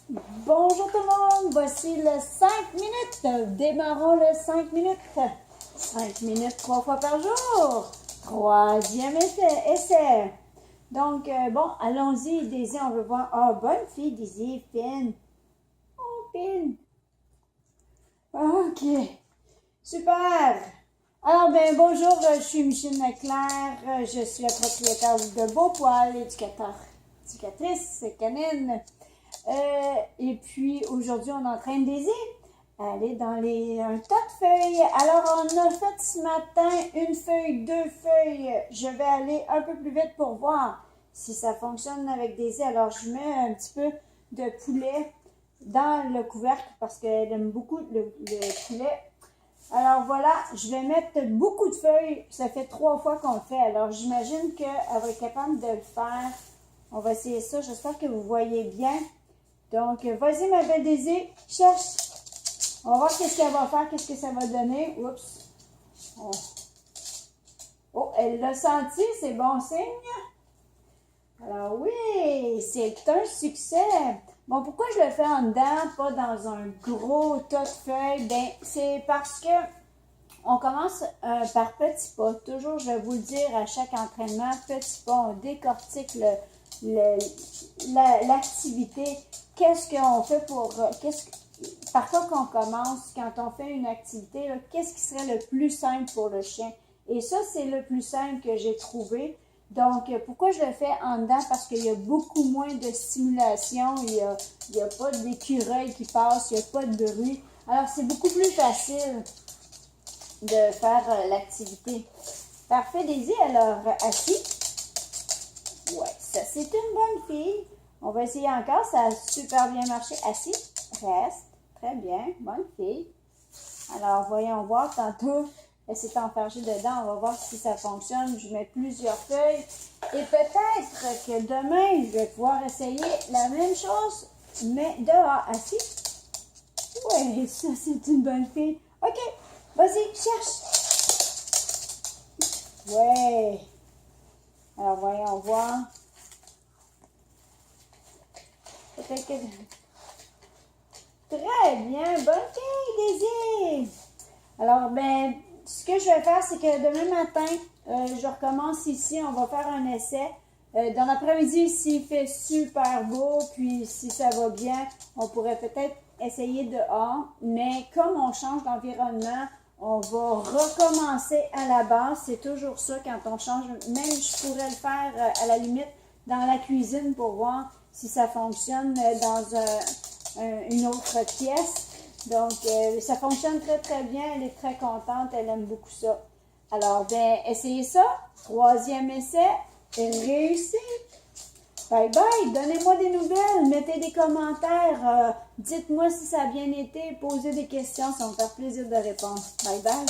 Bonjour tout le monde, voici le 5 minutes. Démarrons le 5 minutes. 5 minutes 3 fois par jour. Troisième essai. Donc, bon, allons-y, Daisy, on veut voir. Ah, bonne fille, Daisy, fine. Oh, fine. Ok, super. Alors, ben, bonjour, je suis Micheline Leclerc. Je suis la propriétaire de Beaupoil, éducatrice canine. Et puis, aujourd'hui, on entraîne Daisy à aller dans un tas de feuilles. Alors, on a fait ce matin une feuille, deux feuilles. Je vais aller un peu plus vite pour voir si ça fonctionne avec Daisy. Alors, je mets un petit peu de poulet dans le couvercle parce qu'elle aime beaucoup le poulet. Alors voilà, je vais mettre beaucoup de feuilles. Ça fait 3 fois qu'on le fait. Alors j'imagine qu'elle va être capable de le faire. On va essayer ça. J'espère que vous voyez bien. Donc, vas-y ma belle Daisy, cherche. On va voir qu'est-ce qu'elle va faire, qu'est-ce que ça va donner. Oups. Oh, elle l'a senti, c'est bon signe. Alors oui, c'est un succès. Bon, pourquoi je le fais en dedans, pas dans un gros tas de feuilles? Bien, c'est parce que on commence par petits pas. Toujours, je vais vous le dire à chaque entraînement, petits pas, on décortique l'activité. Qu'est-ce qu'on fait par quoi qu'on commence, quand on fait une activité, qu'est-ce qui serait le plus simple pour le chien? Et ça, c'est le plus simple que j'ai trouvé. Donc, pourquoi je le fais en dedans? Parce qu'il y a beaucoup moins de stimulation, il y a pas d'écureuil qui passe, il n'y a pas de bruit. Alors, c'est beaucoup plus facile de faire l'activité. Parfait, Daisy. Alors, assis. Ouais, ça, c'est une bonne fille. On va essayer encore, ça a super bien marché. Assis, reste. Très bien, bonne fille. Alors, voyons voir tantôt. Elle s'est enfargée dedans. On va voir si ça fonctionne. Je mets plusieurs feuilles. Et peut-être que demain, je vais pouvoir essayer la même chose, mais dehors. Assis. Oui, ça, c'est une bonne fille. OK, vas-y, cherche. Ouais. Alors, voyons voir. Peut-être que... Très bien, bonne fille, Daisy. Alors, ben... ce que je vais faire, c'est que demain matin, je recommence ici. On va faire un essai. Dans l'après-midi, s'il fait super beau, puis si ça va bien, on pourrait peut-être essayer dehors. Mais comme on change d'environnement, on va recommencer à la base. C'est toujours ça quand on change. Même je pourrais le faire à la limite dans la cuisine pour voir si ça fonctionne dans une autre pièce. Donc, ça fonctionne très, très bien. Elle est très contente. Elle aime beaucoup ça. Alors, ben, essayez ça. Troisième essai. Réussi. Bye bye. Donnez-moi des nouvelles. Mettez des commentaires. Dites-moi si ça a bien été. Posez des questions. Ça va me faire plaisir de répondre. Bye bye.